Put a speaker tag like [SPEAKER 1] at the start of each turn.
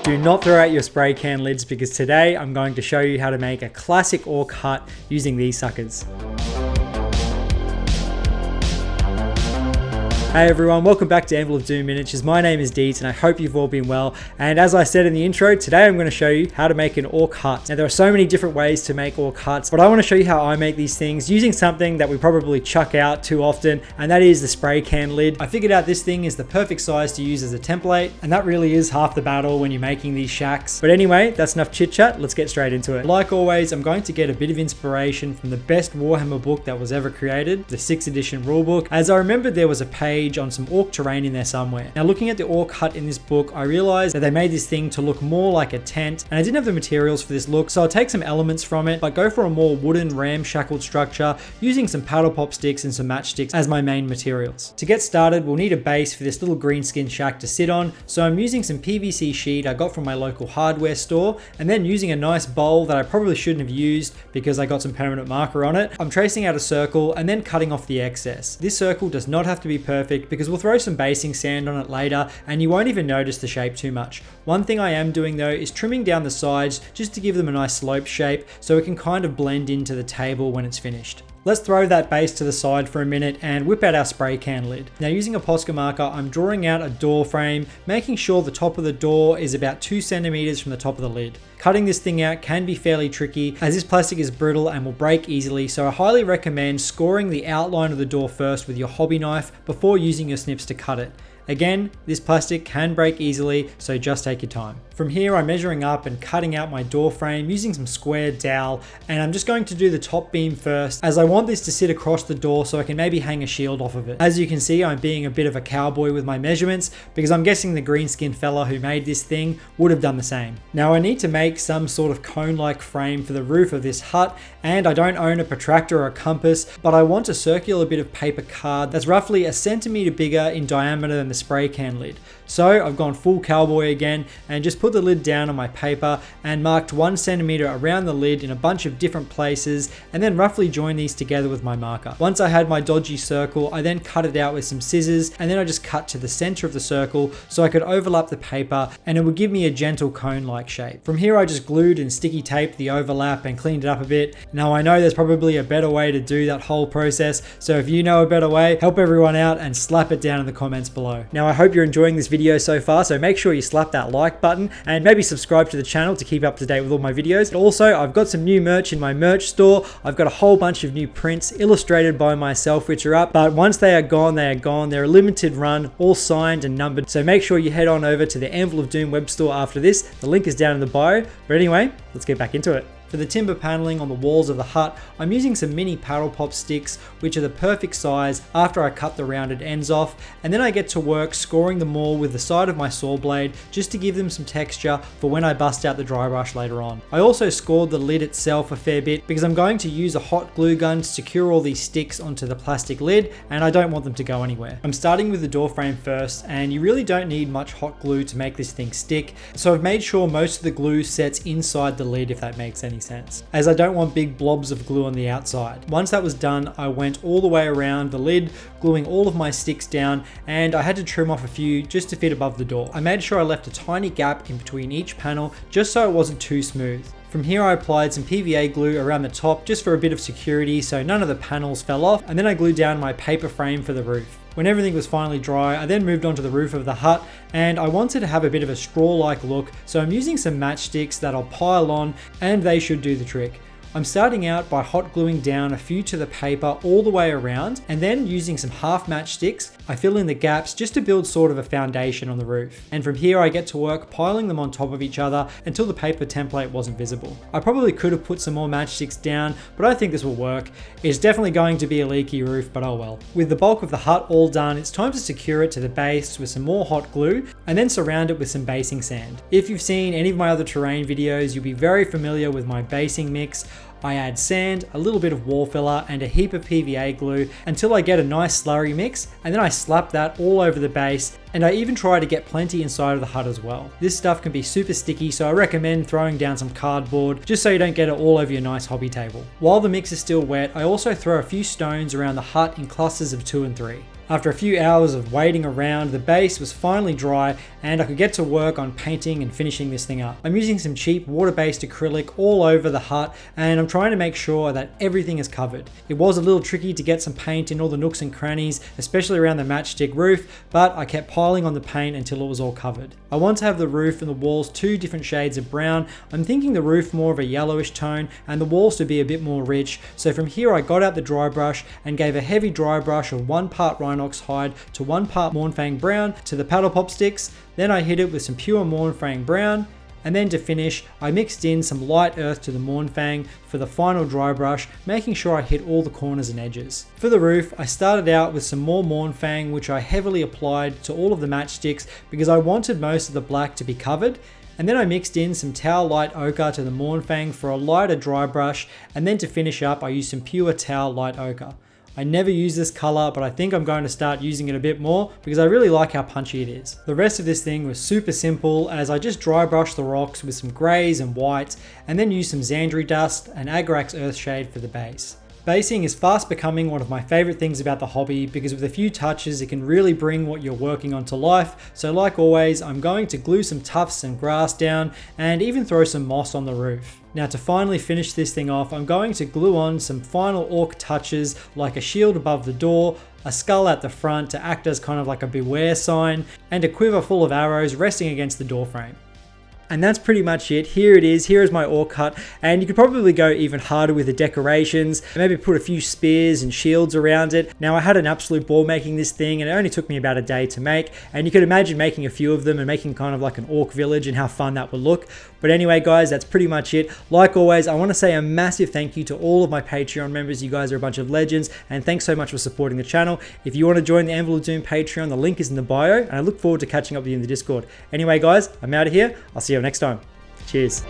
[SPEAKER 1] Do not throw out your spray can lids because today I'm going to show you how to make a classic orc hut using these suckers. Hey everyone, welcome back to Anvil of Doom Miniatures. My name is Deets and I hope you've all been well. And as I said in the intro, today I'm going to show you how to make an orc hut. Now there are so many different ways to make orc huts, but I want to show you how I make these things using something that we probably chuck out too often, and that is the spray can lid. I figured out this thing is the perfect size to use as a template, and that really is half the battle when you're making these shacks. But anyway, that's enough chit chat, let's get straight into it. Like always, I'm going to get a bit of inspiration from the best Warhammer book that was ever created, the 6th edition rulebook, as I remembered there was a page on some orc terrain in there somewhere. Now looking at the orc hut in this book, I realized that they made this thing to look more like a tent, and I didn't have the materials for this look, so I'll take some elements from it, but go for a more wooden ramshackled structure using some paddle pop sticks and some matchsticks as my main materials. To get started, we'll need a base for this little greenskin shack to sit on, so I'm using some PVC sheet I got from my local hardware store, and then using a nice bowl that I probably shouldn't have used because I got some permanent marker on it. I'm tracing out a circle and then cutting off the excess. This circle does not have to be perfect because we'll throw some basing sand on it later and you won't even notice the shape too much. One thing I am doing though is trimming down the sides just to give them a nice slope shape so it can kind of blend into the table when it's finished. Let's throw that base to the side for a minute and whip out our spray can lid. Now using a Posca marker, I'm drawing out a door frame, making sure the top of the door is about 2 centimeters from the top of the lid. Cutting this thing out can be fairly tricky as this plastic is brittle and will break easily, so I highly recommend scoring the outline of the door first with your hobby knife before using your snips to cut it. Again, this plastic can break easily, so just take your time. From here, I'm measuring up and cutting out my door frame using some square dowel, and I'm just going to do the top beam first as I want this to sit across the door so I can maybe hang a shield off of it. As you can see, I'm being a bit of a cowboy with my measurements because I'm guessing the greenskin fella who made this thing would have done the same. Now I need to make some sort of cone-like frame for the roof of this hut, and I don't own a protractor or a compass, but I want a circular bit of paper card that's roughly a centimeter bigger in diameter than the spray can lid. So I've gone full cowboy again and just put the lid down on my paper and marked 1 centimeter around the lid in a bunch of different places, and then roughly joined these together with my marker. Once I had my dodgy circle, I then cut it out with some scissors, and then I just cut to the center of the circle so I could overlap the paper and it would give me a gentle cone-like shape. From here I just glued and sticky taped the overlap and cleaned it up a bit. Now I know there's probably a better way to do that whole process, so if you know a better way, help everyone out and slap it down in the comments below. Now I hope you're enjoying this video so far, so make sure you slap that like button and maybe subscribe to the channel to keep up to date with all my videos. Also, I've got some new merch in my merch store. I've got a whole bunch of new prints illustrated by myself which are up, but once they are gone, they are gone. They're a limited run, all signed and numbered, so make sure you head on over to the Anvil of Doom web store after this. The link is down in the bio, but anyway, let's get back into it. For the timber paneling on the walls of the hut, I'm using some mini paddle pop sticks, which are the perfect size after I cut the rounded ends off, and then I get to work scoring them all with the side of my saw blade just to give them some texture for when I bust out the dry brush later on. I also scored the lid itself a fair bit because I'm going to use a hot glue gun to secure all these sticks onto the plastic lid, and I don't want them to go anywhere. I'm starting with the door frame first, and you really don't need much hot glue to make this thing stick, so I've made sure most of the glue sets inside the lid, if that makes any sense, as I don't want big blobs of glue on the outside. Once that was done, I went all the way around the lid, gluing all of my sticks down, and I had to trim off a few just to fit above the door. I made sure I left a tiny gap in between each panel just so it wasn't too smooth. From here I applied some PVA glue around the top just for a bit of security so none of the panels fell off, and then I glued down my paper frame for the roof. When everything was finally dry, I then moved on to the roof of the hut, and I wanted to have a bit of a straw-like look, so I'm using some matchsticks that I'll pile on, and they should do the trick. I'm starting out by hot gluing down a few to the paper all the way around, and then using some half matchsticks, I fill in the gaps just to build sort of a foundation on the roof. And from here I get to work piling them on top of each other until the paper template wasn't visible. I probably could have put some more matchsticks down, but I think this will work. It's definitely going to be a leaky roof, but oh well. With the bulk of the hut all done, it's time to secure it to the base with some more hot glue, and then surround it with some basing sand. If you've seen any of my other terrain videos, you'll be very familiar with my basing mix. I add sand, a little bit of wall filler, and a heap of PVA glue until I get a nice slurry mix, and then I slap that all over the base, and I even try to get plenty inside of the hut as well. This stuff can be super sticky, so I recommend throwing down some cardboard just so you don't get it all over your nice hobby table. While the mix is still wet, I also throw a few stones around the hut in clusters of 2 and 3. After a few hours of waiting around, the base was finally dry and I could get to work on painting and finishing this thing up. I'm using some cheap water-based acrylic all over the hut and I'm trying to make sure that everything is covered. It was a little tricky to get some paint in all the nooks and crannies, especially around the matchstick roof, but I kept piling on the paint until it was all covered. I want to have the roof and the walls 2 different shades of brown. I'm thinking the roof more of a yellowish tone and the walls to be a bit more rich. So from here I got out the dry brush and gave a heavy dry brush of 1 part Rhinox hide to 1 part Mournfang brown to the paddle pop sticks. Then I hit it with some pure Mournfang brown. And then to finish, I mixed in some light earth to the Mournfang for the final dry brush, making sure I hit all the corners and edges. For the roof, I started out with some more Mournfang, which I heavily applied to all of the matchsticks because I wanted most of the black to be covered. And then I mixed in some Tau Light Ochre to the Mournfang for a lighter dry brush, and then to finish up, I used some pure Tau Light Ochre. I never use this color, but I think I'm going to start using it a bit more because I really like how punchy it is. The rest of this thing was super simple as I just dry brushed the rocks with some grays and whites and then used some Xandri dust and Agrax Earthshade for the base. Basing is fast becoming one of my favorite things about the hobby because with a few touches it can really bring what you're working on to life. So like always, I'm going to glue some tufts and grass down and even throw some moss on the roof. Now to finally finish this thing off, I'm going to glue on some final orc touches like a shield above the door, a skull at the front to act as kind of like a beware sign, and a quiver full of arrows resting against the door frame. And that's pretty much it. Here it is. Here is my orc hut. And you could probably go even harder with the decorations. Maybe put a few spears and shields around it. Now I had an absolute ball making this thing and it only took me about a day to make. And you could imagine making a few of them and making kind of like an orc village and how fun that would look. But anyway, guys, that's pretty much it. Like always, I want to say a massive thank you to all of my Patreon members. You guys are a bunch of legends. And thanks so much for supporting the channel. If you want to join the Anvil of Doom Patreon, the link is in the bio. And I look forward to catching up with you in the Discord. Anyway, guys, I'm out of here. I'll see you next time. Cheers.